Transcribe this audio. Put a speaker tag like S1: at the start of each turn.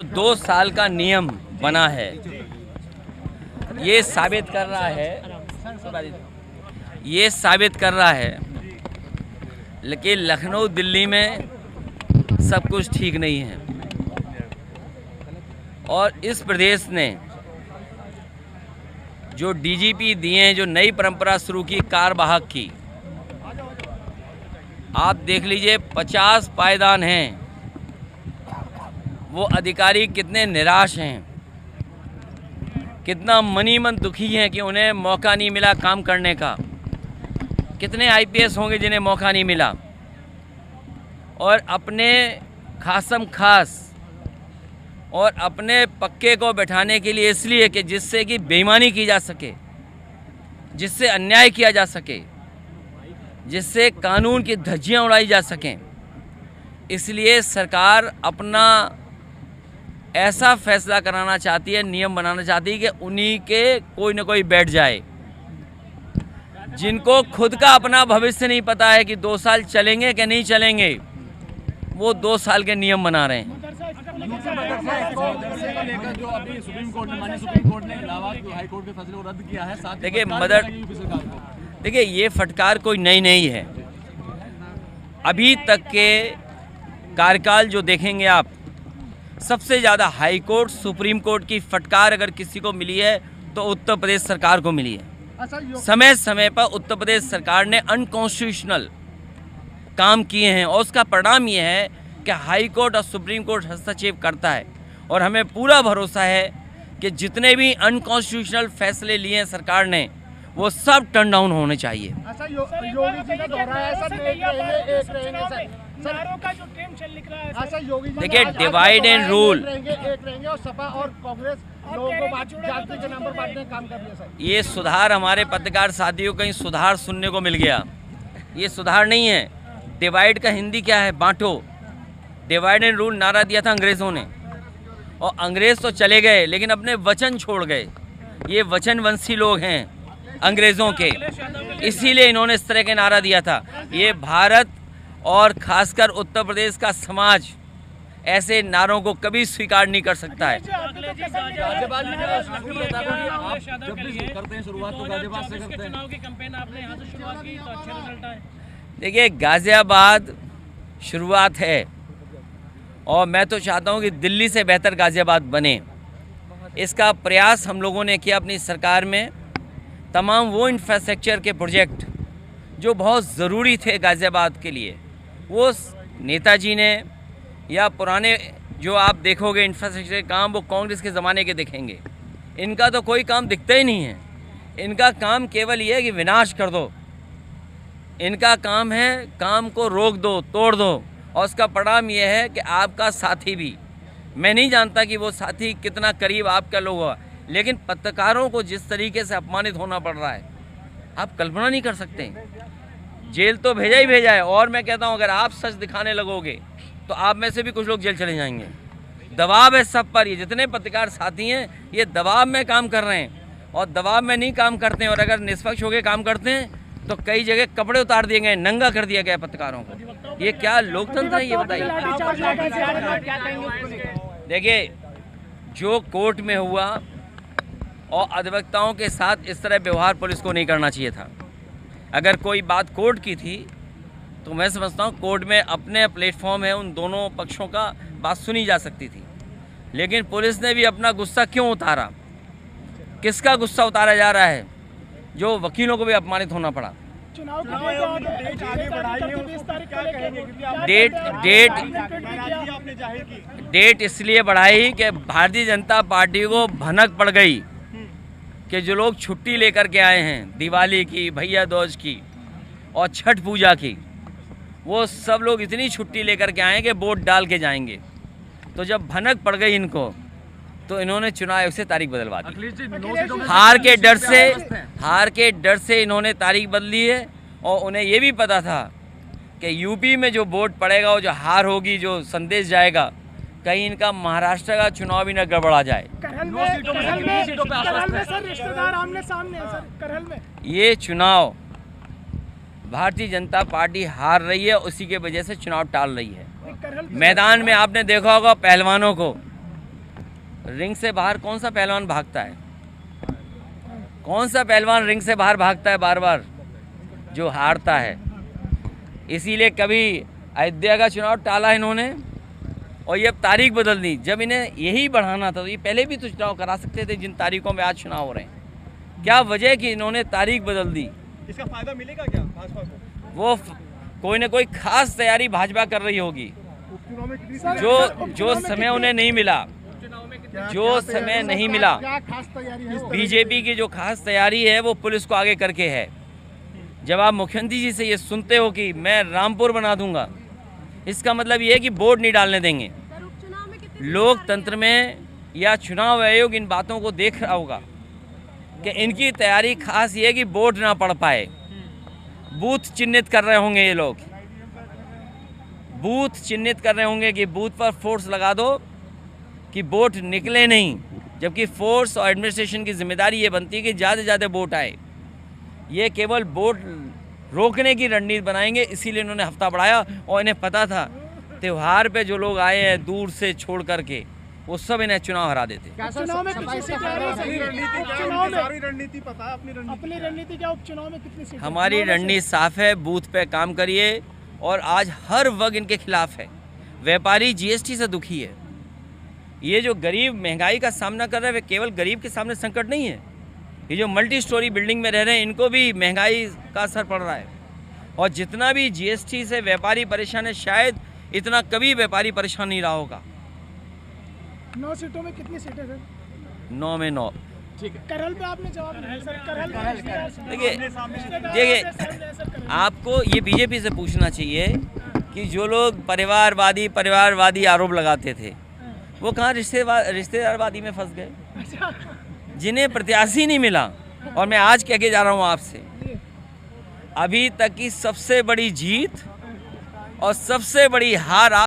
S1: 2 साल का नियम बना है, ये साबित कर रहा है लेकिन लखनऊ दिल्ली में सब कुछ ठीक नहीं है। और इस प्रदेश ने जो डीजीपी दिए हैं, जो नई परंपरा शुरू की कार वाहक की, आप देख लीजिए 50 पायदान हैं। वो अधिकारी कितने निराश हैं, कितना मनी मन दुखी हैं कि उन्हें मौका नहीं मिला काम करने का। कितने आईपीएस होंगे जिन्हें मौका नहीं मिला, और अपने खासम खास और अपने पक्के को बैठाने के लिए, इसलिए कि जिससे कि बेईमानी की जा सके, जिससे अन्याय किया जा सके, जिससे कानून की धज्जियां उड़ाई जा सकें, इसलिए सरकार अपना ऐसा फैसला कराना चाहती है, नियम बनाना चाहती है कि उन्हीं के कोई ना कोई बैठ जाए, जिनको खुद का अपना भविष्य नहीं पता है कि 2 साल चलेंगे कि नहीं चलेंगे, वो 2 साल के नियम बना रहे हैं।
S2: जो अभी सुप्रीम कोर्ट ने इलाहाबाद हाई कोर्ट के फैसले को रद्द किया है,
S1: देखिए ये फटकार कोई नई नहीं है। अभी तक के कार्यकाल जो देखेंगे आप, सबसे ज़्यादा हाई कोर्ट सुप्रीम कोर्ट की फटकार अगर किसी को मिली है तो उत्तर प्रदेश सरकार को मिली है। समय समय पर उत्तर प्रदेश सरकार ने अनकॉन्स्टिट्यूशनल काम किए हैं, और उसका परिणाम ये है कि हाई कोर्ट और सुप्रीम कोर्ट हस्तक्षेप करता है। और हमें पूरा भरोसा है कि जितने भी अनकॉन्स्टिट्यूशनल फैसले लिए हैं सरकार ने, वो सब टर्न डाउन होने चाहिए। देखिए, डिवाइड एंड रूल, ये सुधार हमारे पत्रकार साथियों को कहीं सुधार सुनने को मिल गया। ये सुधार नहीं है। डिवाइड का हिंदी क्या है? बांटो। डिवाइड एंड रूल नारा दिया था अंग्रेज़ों ने, और अंग्रेज़ तो चले गए लेकिन अपने वचन छोड़ गए। ये वचनवंशी लोग हैं अंग्रेज़ों के, इसीलिए इन्होंने इस तरह के नारा दिया था। ये भारत और खासकर उत्तर प्रदेश का समाज ऐसे नारों को कभी स्वीकार नहीं कर सकता है। देखिए, गाज़ियाबाद शुरुआत है, और मैं तो चाहता हूं कि दिल्ली से बेहतर गाज़ियाबाद बने। इसका प्रयास हम लोगों ने किया अपनी सरकार में। तमाम वो इंफ्रास्ट्रक्चर के प्रोजेक्ट जो बहुत ज़रूरी थे गाज़ियाबाद के लिए, वो नेताजी ने, या पुराने जो आप देखोगे इंफ्रास्ट्रक्चर के काम, वो कांग्रेस के ज़माने के दिखेंगे। इनका तो कोई काम दिखता ही नहीं है। इनका काम केवल ये है कि विनाश कर दो। इनका काम है काम को रोक दो, तोड़ दो, और उसका परिणाम ये है कि आपका साथी भी, मैं नहीं जानता कि वो साथी कितना करीब आपका लोग हुआ, लेकिन पत्रकारों को जिस तरीके से अपमानित होना पड़ रहा है, आप कल्पना नहीं कर सकते। जेल तो भेजा ही भेजा है, और मैं कहता हूँ अगर आप सच दिखाने लगोगे तो आप में से भी कुछ लोग जेल चले जाएंगे। दबाव है सब पर। ये जितने पत्रकार साथी हैं, ये दबाव में काम कर रहे हैं, और दबाव में नहीं काम करते हैं, और अगर निष्पक्ष होकर काम करते हैं तो कई जगह कपड़े उतार दिए गए, नंगा कर दिया गया पत्रकारों को। ये क्या लोकतंत्र है, ये बताइए। देखिए, जो कोर्ट में हुआ, और अधिवक्ताओं के साथ इस तरह व्यवहार पुलिस को नहीं करना चाहिए था। अगर कोई बात कोर्ट की थी तो मैं समझता हूँ कोर्ट में अपने प्लेटफॉर्म है, उन दोनों पक्षों का बात सुनी जा सकती थी। लेकिन पुलिस ने भी अपना गुस्सा क्यों उतारा? किसका गुस्सा उतारा जा रहा है? जो वकीलों को भी अपमानित होना पड़ा। डेट इसलिए बढ़ाई कि भारतीय जनता पार्टी को भनक पड़ गई कि जो लोग छुट्टी लेकर के आए हैं दिवाली की, भैया दूज की और छठ पूजा की, वो सब लोग इतनी छुट्टी लेकर के आए कि वोट डाल के जाएंगे। तो जब भनक पड़ गई इनको, तो इन्होंने चुनाव आयोग से तारीख बदलवा दी। हार के डर से इन्होंने तारीख बदली है, और उन्हें ये भी पता था कि यूपी में जो वोट पड़ेगा, वो जो हार होगी, जो संदेश जाएगा, कहीं इनका महाराष्ट्र का चुनाव भी न गड़बड़ा जाए। ये चुनाव भारतीय जनता पार्टी हार रही है, उसी के वजह से चुनाव टाल रही है। मैदान में आपने देखा होगा पहलवानों को, रिंग से बाहर कौन सा पहलवान भागता है? कौन सा पहलवान रिंग से बाहर भागता है बार बार? जो हारता है। इसीलिए कभी अयोध्या का चुनाव टाला इन्होंने और ये अब तारीख बदल दी। जब इन्हें यही बढ़ाना था तो ये पहले भी तो चुनाव करा सकते थे जिन तारीखों में आज चुनाव हो रहे हैं। क्या वजह है कि इन्होंने तारीख बदल दी?
S2: इसका फायदा मिलेगा क्या भाजपा को?
S1: वो कोई ना कोई खास तैयारी भाजपा कर रही होगी जो समय उन्हें नहीं मिला, जो समय नहीं मिला। बीजेपी की जो खास तैयारी है वो पुलिस को आगे करके है। जब आप मुख्यमंत्री जी से ये सुनते हो कि मैं रामपुर बना दूंगा, इसका मतलब ये है कि वोट नहीं डालने देंगे। लोकतंत्र में या चुनाव आयोग इन बातों को देख रहा होगा कि इनकी तैयारी खास ये है कि वोट ना पड़ पाए। बूथ चिन्हित कर रहे होंगे ये लोग, बूथ चिन्हित कर रहे होंगे कि बूथ पर फोर्स लगा दो कि वोट निकले नहीं, जबकि फोर्स और एडमिनिस्ट्रेशन की जिम्मेदारी ये बनती है कि ज़्यादा से ज़्यादा वोट आए। ये केवल वोट रोकने की रणनीति बनाएंगे, इसीलिए इन्होंने हफ्ता बढ़ाया। और इन्हें पता था त्यौहार पे जो लोग आए हैं दूर से छोड़ करके, वो सब इन्हें चुनाव हरा देते। हमारी रणनीति साफ है, बूथ पे काम करिए। और आज हर वर्ग इनके खिलाफ है। व्यापारी जीएसटी से दुखी है। ये जो गरीब महंगाई का सामना कर रहे हैं, वे केवल गरीब के सामने संकट नहीं है। ये जो मल्टी स्टोरी बिल्डिंग में रह रहे हैं, इनको भी महंगाई का असर पड़ रहा है। और जितना भी जीएसटी से व्यापारी परेशान है, शायद इतना कभी व्यापारी परेशान नहीं रहा होगा।
S3: 9 सीटों में कितनी सीटें सर?
S1: 9 में 9।
S2: ठीक है।
S3: करहल पे आपने जवाब नहीं दिया सर।
S1: देखिए आपको ये बीजेपी से पूछना चाहिए कि जो लोग परिवारवादी आरोप लगाते थे, वो कहाँ रिश्तेदारवादी में फंस गए, जिन्हें प्रत्याशी नहीं मिला। और मैं आज कह के जा रहा हूँ आपसे, अभी तक की सबसे बड़ी जीत और सबसे बड़ी हार